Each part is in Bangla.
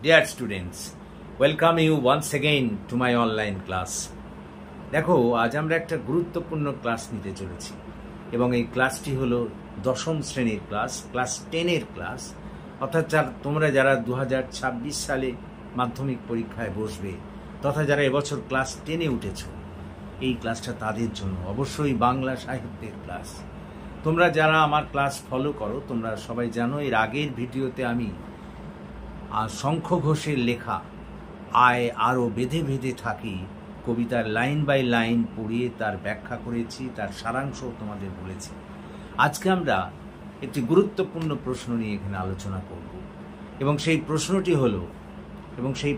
Dear students, welcome you once again to my online class. দেখো, আজ আমরা একটা গুরুত্বপূর্ণ ক্লাস নিতে চলেছি এবং এই ক্লাসটি হলো দশম শ্রেণীর ক্লাস 10-এর ক্লাস। অর্থাৎ তোমরা যারা 2026 সালে মাধ্যমিক পরীক্ষায় বসবে তথা যারা এবছর ক্লাস 10-এ উঠেছো, এই ক্লাসটা তাদের জন্য অবশ্যই বাংলা সাহিত্যের ক্লাস। তোমরা যারা আমার ক্লাস ফলো করো তোমরা সবাই জানো, এর আগের ভিডিওতে আমি শঙ্খ ঘোষের লেখা আয় আরও বেঁধে বেঁধে থাকি কবিতার লাইন বাই লাইন পড়িয়ে তার ব্যাখ্যা করেছি, তার সারাংশ তোমাদের বলেছি। আজকে আমরা একটি গুরুত্বপূর্ণ প্রশ্ন নিয়ে এখানে আলোচনা করব এবং সেই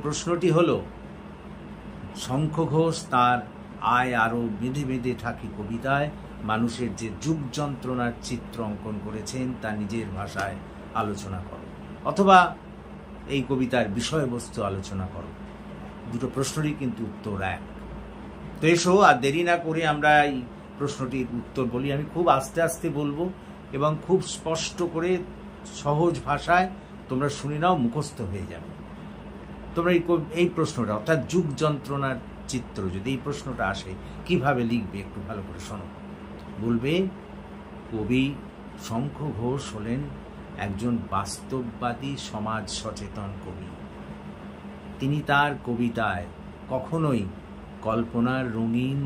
প্রশ্নটি হলো শঙ্খ ঘোষ তার আয় আরও বেঁধে বেঁধে থাকি কবিতায় মানুষের যে যুগ যন্ত্রণার চিত্র অঙ্কন করেছেন তা নিজের ভাষায় আলোচনা করো, অথবা এই কবিতার বিষয়বস্তু আলোচনা করো। দুটো প্রশ্নেরই কিন্তু উত্তর এক। তো এসো, আর দেরি না করে আমরা এই প্রশ্নটির উত্তর বলি। আমি খুব আস্তে আস্তে বলবো এবং খুব স্পষ্ট করে সহজ ভাষায় তোমরা শুনে নাও, মুখস্থ হয়ে যাবে। তোমরা এই প্রশ্নটা অর্থাৎ যুগ যন্ত্রণার চিত্র যদি এই প্রশ্নটা আসে কিভাবে লিখবে একটু ভালো করে শোনো। বলবে, কবি শঙ্খ ঘোষ হলেন একজন বাস্তববাদী সমাজ সচেতন কবি। তিনি তার কবিতায় কখনোই কল্পনার রঙিন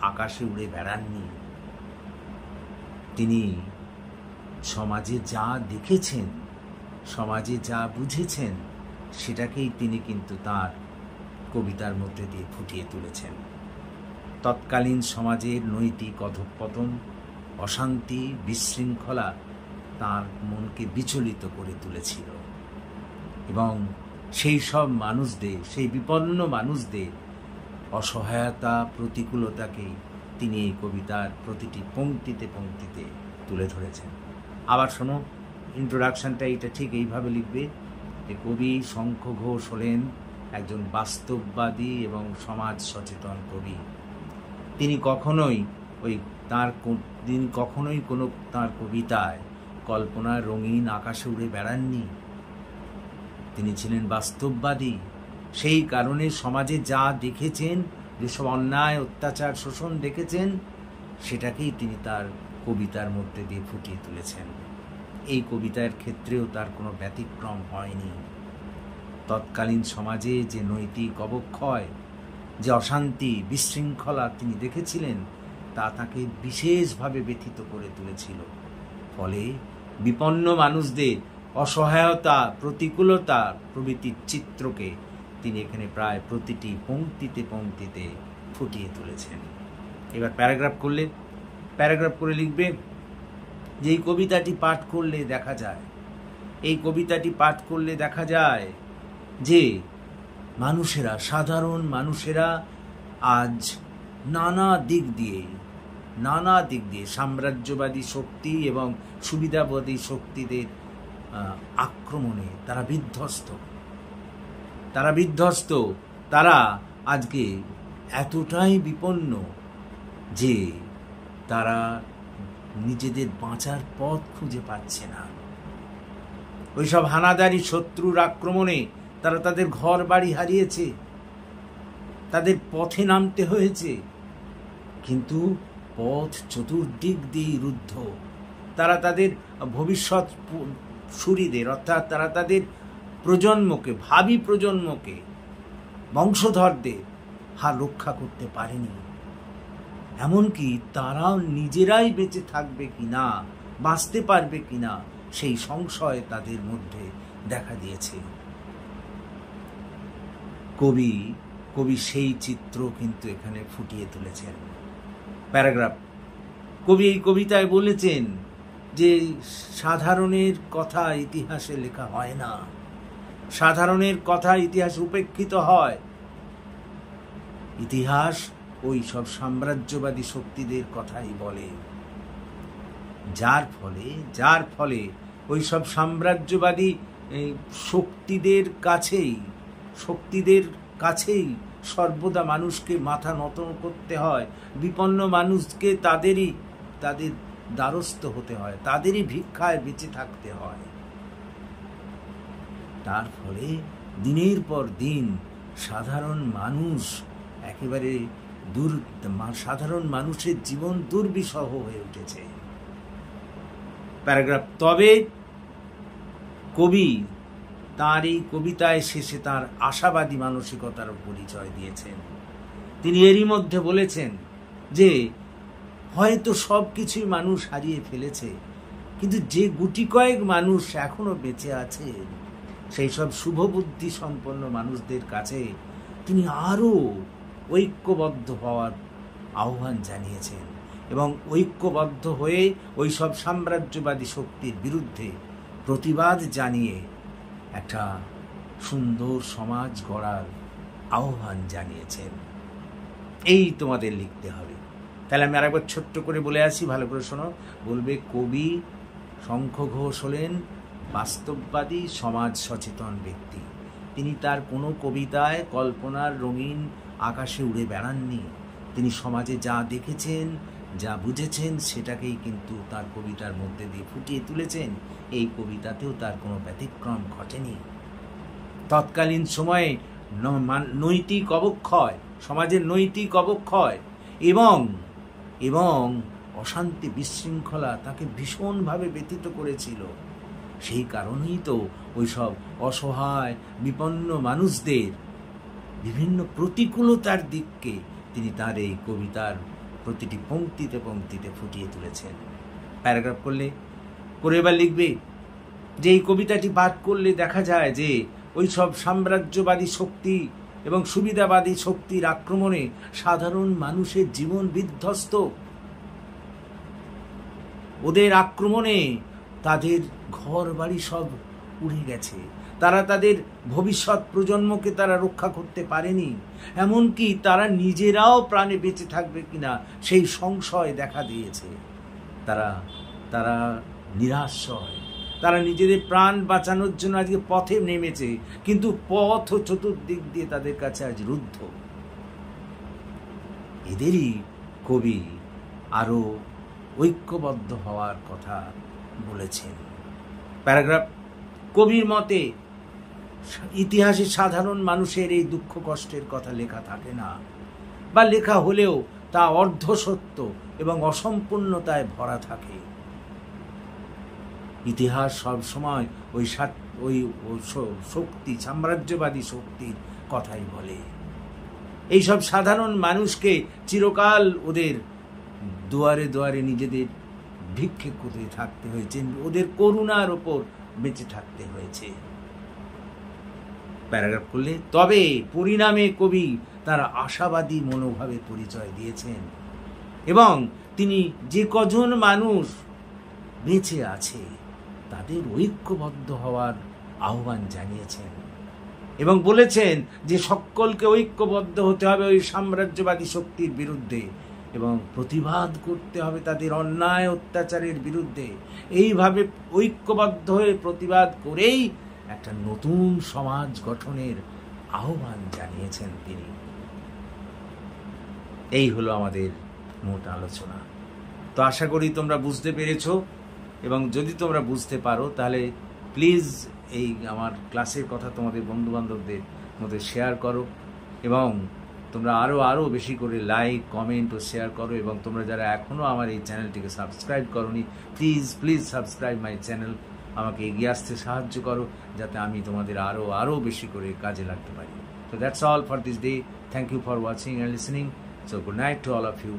আকাশে উড়ে বেড়াননি। তিনি সমাজে যা দেখেছেন, সমাজে যা বুঝেছেন, সেটাকেই তিনি কিন্তু তার কবিতার মধ্যে দিয়ে ফুটিয়ে তুলেছেন। তৎকালীন সমাজের নৈতিক অধঃপতন, অশান্তি, বিশৃঙ্খলা তার মনকে বিচলিত করে তুলেছিল এবং সেই সব মানুষদের, সেই বিপন্ন মানুষদের অসহায়তা, প্রতিকূলতাকে তিনি এই কবিতার প্রতিটি পংক্তিতে পংক্তিতে তুলে ধরেছেন। আবার শোনো, ইন্ট্রোডাকশনটা এটা ঠিক এইভাবে লিখবে যে কবি শঙ্খ ঘোষ হলেন একজন বাস্তববাদী এবং সমাজ সচেতন কবি। তিনি কখনোই কোনো তার কবিতায় কল্পনার রঙিন আকাশে উড়ে বেড়াননি। তিনি ছিলেন বাস্তববাদী। সেই কারণে সমাজে যা দেখেছেন, যেসব অন্যায়, অত্যাচার, শোষণ দেখেছেন, সেটাকেই তিনি তার কবিতার মধ্যে দিয়ে ফুটিয়ে তুলেছেন। এই কবিতার ক্ষেত্রেও তার কোনো ব্যতিক্রম হয়নি। তৎকালীন সমাজে যে নৈতিক অবক্ষয়, যে অশান্তি, বিশৃঙ্খলা তিনি দেখেছিলেন, তা তাকে বিশেষভাবে ব্যথিত করে তুলেছিল। ফলে বিপন্ন মানুষদের অসহায়তা, প্রতিকূলতা প্রভৃতির চিত্রকে তিনি এখানে প্রায় প্রতিটি পংক্তিতে পংক্তিতে ফুটিয়ে তুলেছেন। এবার প্যারাগ্রাফ করে লিখবে যে এই কবিতাটি পাঠ করলে দেখা যায় যে সাধারণ মানুষেরা আজ নানা দিক দিয়ে সাম্রাজ্যবাদী শক্তি এবং সুবিধাবাদী শক্তিদের আক্রমণে তারা বিধ্বস্ত। তারা আজকে এতটাই বিপন্ন যে তারা নিজেদের বাঁচার পথ খুঁজে পাচ্ছে না। ওইসব হানাদারি শত্রুর আক্রমণে তারা তাদের ঘর বাড়ি হারিয়েছে, তাদের পথে নামতে হয়েছে, কিন্তু পথ চতুর্দিক দিয়ে রুদ্ধ। তারা তাদের ভবিষ্যৎ সুরীদের, অর্থাৎ তারা তাদের প্রজন্মকে, ভাবি প্রজন্মকে, বংশধরদের রক্ষা করতে পারেনি। এমনকি তারাও নিজেরাই বেঁচে থাকবে কিনা, বাঁচতে পারবে কিনা, সেই সংশয় তাদের মধ্যে দেখা দিয়েছে। কবি সেই চিত্র কিন্তু এখানে ফুটিয়ে তুলেছেন। প্যারাগ্রাফ। কবি এই কবিতায় বলেছেন যে সাধারণের কথা ইতিহাসে লেখা হয় না, সাধারণের কথা ইতিহাসে উপেক্ষিত হয়। ইতিহাস ওই সব সাম্রাজ্যবাদী শক্তিদের কথাই বলে, যার ফলে ওই সব সাম্রাজ্যবাদী শক্তিদের কাছেই সর্বদা মানুষকে মাথা নত করতে হয়। বিপন্ন মানুষকে তাদের দ্বারস্থ হতে হয়, তাদেরই ভিক্ষায় বেঁচে থাকতে হয়। তার ফলে দিনের পর দিন সাধারণ মানুষ একেবারে সাধারণ মানুষের জীবন দুর্বিষহ হয়ে উঠেছে। প্যারাগ্রাফ, তবে কবি তার এই কবিতায় শেষে তার আশাবাদী মানসিকতার পরিচয় দিয়েছেন। তিনি এরই মধ্যে বলেছেন যে হয়তো সব কিছুই মানুষ হারিয়ে ফেলেছে, কিন্তু যে গুটি কয়েক মানুষ এখনো বেঁচে আছে সেই সব শুভবুদ্ধি সম্পন্ন মানুষদের কাছে তিনি আরও ঐক্যবদ্ধ হওয়ার আহ্বান জানিয়েছেন এবং ঐক্যবদ্ধ হয়ে ওই সব সাম্রাজ্যবাদী শক্তির বিরুদ্ধে প্রতিবাদ জানিয়ে একটা সুন্দর সমাজ গড়ার আহ্বান জানিয়েছেন। এই তোমাদের লিখতে হবে। তাহলে আমি আরেকবার ছোট্ট করে বলে আসি, ভালো করে শোনো। বলবে, কবি শঙ্খ ঘোষ হলেন বাস্তববাদী সমাজ সচেতন ব্যক্তি। তিনি তার কোনো কবিতায় কল্পনার রঙিন আকাশে উড়ে বেড়াননি। তিনি সমাজে যা দেখেছেন, যা বুঝেছেন সেটাকেই কিন্তু তার কবিতার মধ্যে দিয়ে ফুটিয়ে তুলেছেন। এই কবিতাতেও তার কোনো ব্যতিক্রম ঘটেনি। তৎকালীন সময়ে নৈতিক অবক্ষয়, সমাজের নৈতিক অবক্ষয় এবং অশান্তি বিশৃঙ্খলা তাকে ভীষণভাবে ব্যথিত করেছিল। সেই কারণেই তো ওইসব অসহায় বিপন্ন মানুষদের বিভিন্ন প্রতিকূলতার দিককে তিনি তার এই কবিতার প্রতিটি পংক্তিতে পংক্তিতে ফুটিয়ে তুলেছেন। প্যারাগ্রাফ করে এবার লিখবে যে এই কবিতাটি পাঠ করলে দেখা যায় যে ওই সব সাম্রাজ্যবাদী শক্তি এবং সুবিধাবাদী শক্তির আক্রমণে সাধারণ মানুষের জীবন বিধ্বস্ত। ওদের আক্রমণে তাদের ঘর বাড়ি সব উড়ে গেছে। তারা তাদের ভবিষ্যৎ প্রজন্মকে তারা রক্ষা করতে পারেনি। এমনকি তারা নিজেরাও প্রাণে বেঁচে থাকবে কিনা সেই সংশয় দেখা দিয়েছে। তারা নিরাশ্রয়। তারা নিজেদের প্রাণ বাঁচানোর জন্য আজকে পথে নেমেছে, কিন্তু পথ চতুর্দিক দিয়ে তাদের কাছে আজ রুদ্ধ। এদেরই কবি আরো ঐক্যবদ্ধ হওয়ার কথা বলেছেন। প্যারাগ্রাফ, কবির মতে ইতিহাসে সাধারণ মানুষের এই দুঃখ কষ্টের কথা লেখা থাকে না, বা লেখা হলেও তা অর্ধসত্য এবং অসম্পূর্ণতায় ভরা থাকে। ইতিহাস সবসময় ওই শক্তি, সাম্রাজ্যবাদী শক্তির কথাই বলে। এইসব সাধারণ মানুষকে চিরকাল ওদের দুয়ারে দুয়ারে নিজেদের ভিক্ষে করতে থাকতে হয়েছে, ওদের করুণার ওপর বেঁচে থাকতে হয়েছে। প্যারাগ্রাফ করলে, তবে পরিণামে কবি তার আশাবাদী মনোভাবে পরিচয় দিয়েছেন এবং তিনি যে কজন মানুষ বেঁচে আছে তাদের ঐক্যবদ্ধ হওয়ার আহ্বান জানিয়েছেন এবং বলেছেন যে সকলকে ঐক্যবদ্ধ হতে হবে ওই সাম্রাজ্যবাদী শক্তির বিরুদ্ধে এবং প্রতিবাদ করতে হবে তাদের অন্যায় অত্যাচারের বিরুদ্ধে। এইভাবে ঐক্যবদ্ধ হয়ে প্রতিবাদ করেই একটা নতুন সমাজ গঠনের আহ্বান জানিয়েছেন তিনি। এই হলো আমাদের মোট আলোচনা। তো আশা করি তোমরা বুঝতে পেরেছো, এবং যদি তোমরা বুঝতে পারো তাহলে প্লিজ এই আমার ক্লাসের কথা তোমাদের বন্ধুবান্ধবদের মধ্যে শেয়ার করো এবং তোমরা আরও বেশি করে লাইক, কমেন্ট ও শেয়ার করো। এবং তোমরা যারা এখনও আমার এই চ্যানেলটিকে সাবস্ক্রাইব করোনি, প্লিজ সাবস্ক্রাইব মাই চ্যানেল। আমাকে এগিয়ে আসতে সাহায্য করো যাতে আমি তোমাদের আরও বেশি করে কাজে লাগতে পারি। So that's all for this day. Thank you for watching and listening. So good night to all of you.